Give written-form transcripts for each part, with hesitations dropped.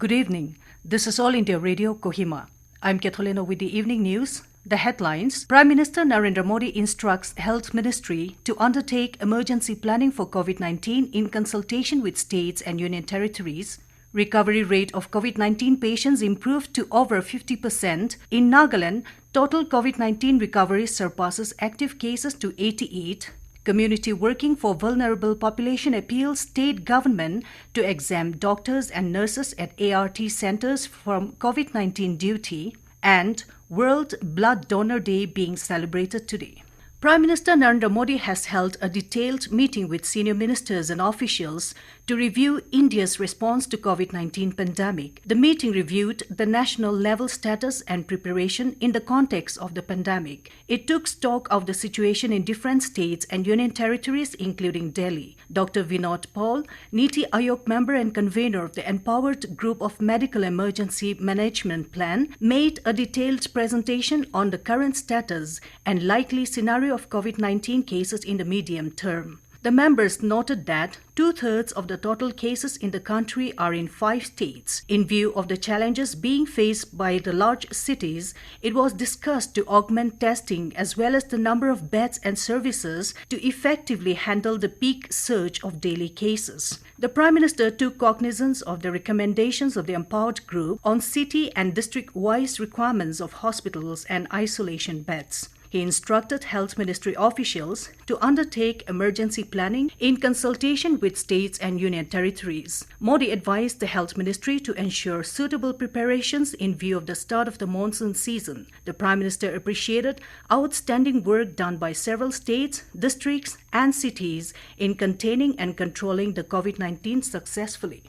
Good evening. This is All India Radio, Kohima. I'm Katholina with the evening news. The headlines: Prime Minister Narendra Modi instructs Health Ministry to undertake emergency planning for COVID-19 in consultation with states and union territories. Recovery rate of COVID-19 patients improved to over 50%. In Nagaland, total COVID-19 recovery surpasses active cases to 88. Community working for vulnerable population appeals state government to exempt doctors and nurses at ART centers from COVID-19 duty. And World Blood Donor Day being celebrated today. Prime Minister Narendra Modi has held a detailed meeting with senior ministers and officials to review India's response to COVID-19 pandemic. The meeting reviewed the national level status and preparation in the context of the pandemic. It took stock of the situation in different states and union territories, including Delhi. Dr. Vinod Paul, Niti Aayog member and convener of the Empowered Group of Medical Emergency Management Plan, made a detailed presentation on the current status and likely scenario of COVID-19 cases in the medium term. The members noted that 2/3 of the total cases in the country are in 5 states. In view of the challenges being faced by the large cities, it was discussed to augment testing as well as the number of beds and services to effectively handle the peak surge of daily cases. The Prime Minister took cognizance of the recommendations of the Empowered Group on city and district-wise requirements of hospitals and isolation beds. He instructed Health Ministry officials to undertake emergency planning in consultation with states and union territories. Modi advised the Health Ministry to ensure suitable preparations in view of the start of the monsoon season. The Prime Minister appreciated outstanding work done by several states, districts, and cities in containing and controlling the COVID-19 successfully.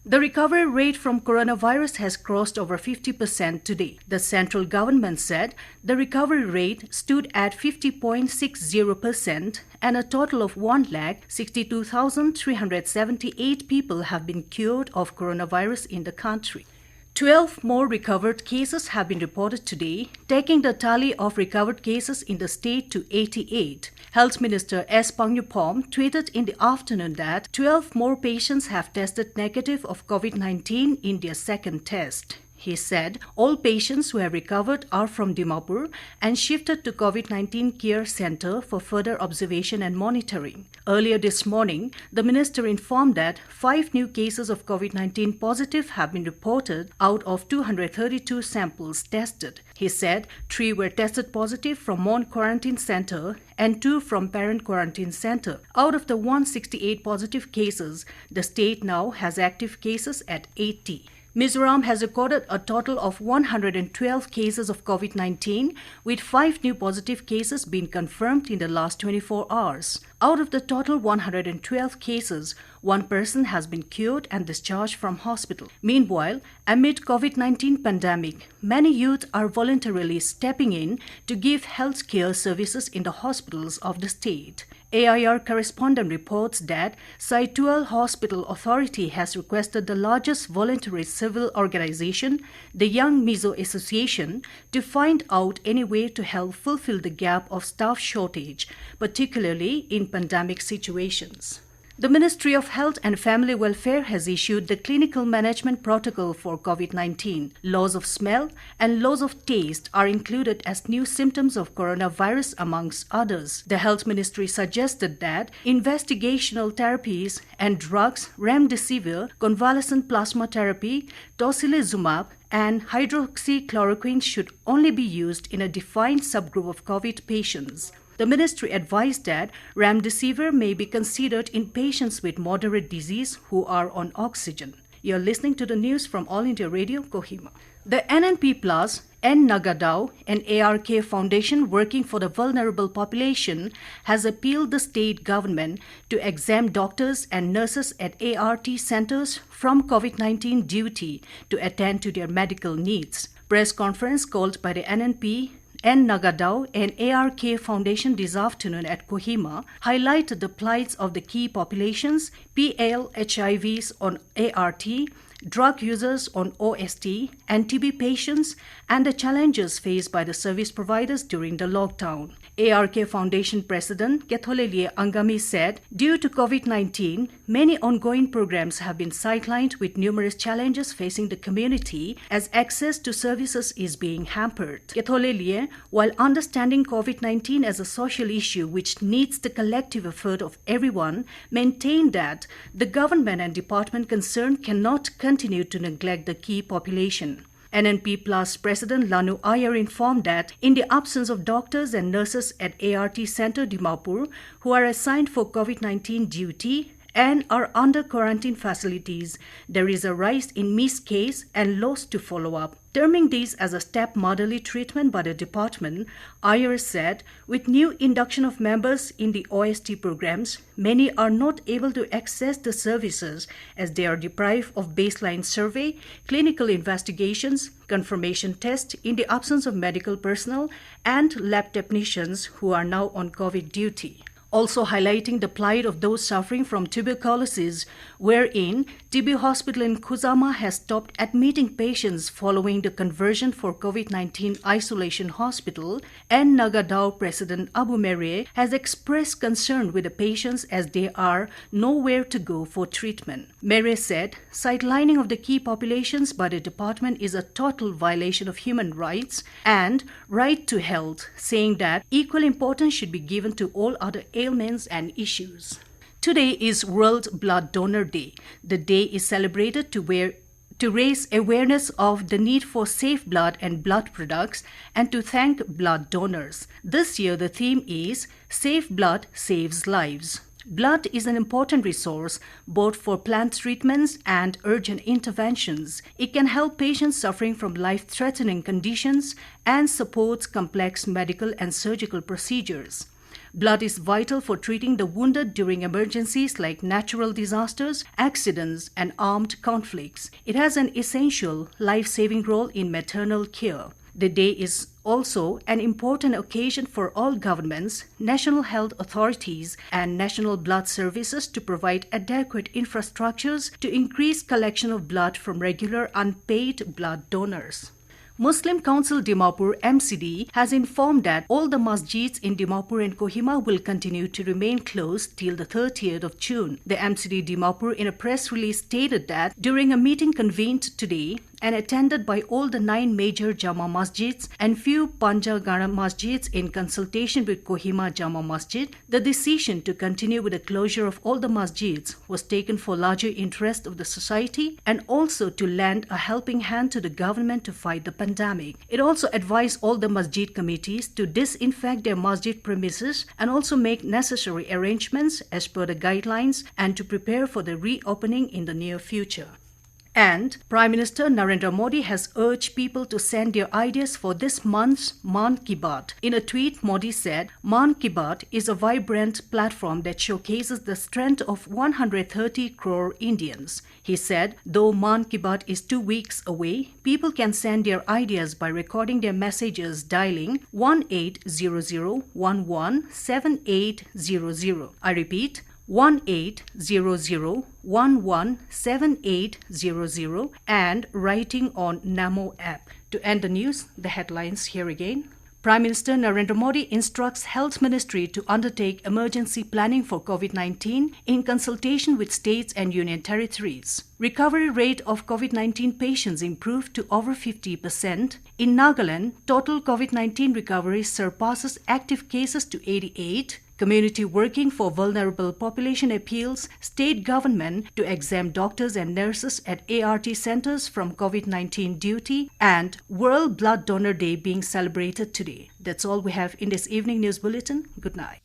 The recovery rate from coronavirus has crossed over 50% today. The central government said the recovery rate stood at 50.60% and a total of 1,62,378 people have been cured of coronavirus in the country. 12 more recovered cases have been reported today, taking the tally of recovered cases in the state to 88. Health Minister S. Pangupom tweeted in the afternoon that 12 more patients have tested negative of COVID-19 in their second test. He said all patients who have recovered are from Dimapur and shifted to COVID-19 Care Center for further observation and monitoring. Earlier this morning, the minister informed that 5 new cases of COVID-19 positive have been reported out of 232 samples tested. He said 3 were tested positive from Mon Quarantine Center and 2 from Parent Quarantine Center. Out of the 168 positive cases, the state now has active cases at 80. Mizoram has recorded a total of 112 cases of COVID-19, with 5 new positive cases being confirmed in the last 24 hours. Out of the total 112 cases, 1 person has been cured and discharged from hospital. Meanwhile, amid COVID-19 pandemic, many youth are voluntarily stepping in to give health care services in the hospitals of the state. AIR correspondent reports that Saitual Hospital Authority has requested the largest voluntary civil organization, the Young Mizo Association, to find out any way to help fulfill the gap of staff shortage, particularly in pandemic situations. The Ministry of Health and Family Welfare has issued the Clinical Management Protocol for COVID-19. Loss of smell and loss of taste are included as new symptoms of coronavirus amongst others. The Health Ministry suggested that investigational therapies and drugs, remdesivir, convalescent plasma therapy, tocilizumab, and hydroxychloroquine should only be used in a defined subgroup of COVID patients. The ministry advised that remdesivir may be considered in patients with moderate disease who are on oxygen. You're listening to the news from All India Radio, Kohima. The NNP Plus, N. Nagadao, and ARK Foundation working for the vulnerable population has appealed the state government to exempt doctors and nurses at ART centers from COVID-19 duty to attend to their medical needs. Press conference called by the NNP, N. Nagadao and ARK Foundation this afternoon at Kohima highlighted the plights of the key populations, PL HIVs on ART, drug users on OST, and TB patients, and the challenges faced by the service providers during the lockdown. ARK Foundation President Ketholelie Angami said, due to COVID-19, many ongoing programs have been sidelined with numerous challenges facing the community as access to services is being hampered. Ketholelie, while understanding COVID-19 as a social issue which needs the collective effort of everyone, maintained that the government and department concerned cannot continue to neglect the key population. NNP Plus President Lanu Iyer informed that in the absence of doctors and nurses at ART Center Dimapur who are assigned for COVID-19 duty and are under quarantine facilities, there is a rise in missed case and loss to follow up. Terming this as a step-motherly treatment by the department, Iyer said, with new induction of members in the OST programs, many are not able to access the services as they are deprived of baseline survey, clinical investigations, confirmation tests in the absence of medical personnel and lab technicians who are now on COVID duty. Also highlighting the plight of those suffering from tuberculosis, wherein TB Hospital in Khuzama has stopped admitting patients following the conversion for COVID-19 isolation hospital, and Nagadao President Abu Mereh has expressed concern with the patients as they are nowhere to go for treatment. Mereh said, sidelining of the key populations by the department is a total violation of human rights and right to health, saying that equal importance should be given to all other ailments and issues. Today is World Blood Donor Day. The day is celebrated to raise awareness of the need for safe blood and blood products and to thank blood donors. This year the theme is Safe Blood Saves Lives. Blood is an important resource both for planned treatments and urgent interventions. It can help patients suffering from life-threatening conditions and supports complex medical and surgical procedures. Blood is vital for treating the wounded during emergencies like natural disasters, accidents, and armed conflicts. It has an essential life-saving role in maternal care. The day is also an important occasion for all governments, national health authorities, and national blood services to provide adequate infrastructures to increase collection of blood from regular unpaid blood donors. Muslim Council Dimapur MCD has informed that all the masjids in Dimapur and Kohima will continue to remain closed till the 30th of June. The MCD Dimapur in a press release stated that during a meeting convened today and attended by all the 9 major Jama masjids and few Panjagana masjids in consultation with Kohima Jama Masjid, the decision to continue with the closure of all the masjids was taken for larger interest of the society and also to lend a helping hand to the government to fight the pandemic. It also advised all the masjid committees to disinfect their masjid premises and also make necessary arrangements as per the guidelines and to prepare for the reopening in the near future. And Prime Minister Narendra Modi has urged people to send their ideas for this month's Mann Ki Baat. In a tweet, Modi said, Mann Ki Baat is a vibrant platform that showcases the strength of 130 crore Indians. He said, though Mann Ki Baat is 2 weeks away, people can send their ideas by recording their messages dialing 1800117800. I repeat, 1800117800 and writing on Namo app. To end the news, the headlines here again. Prime Minister Narendra Modi instructs Health Ministry to undertake emergency planning for COVID-19 in consultation with states and union territories. Recovery rate of COVID-19 patients improved to over 50%. In Nagaland, total COVID-19 recovery surpasses active cases to 88. Community working for vulnerable population appeals state government to exempt doctors and nurses at ART centers from COVID-19 duty, and World Blood Donor Day being celebrated today. That's all we have in this evening news bulletin. Good night.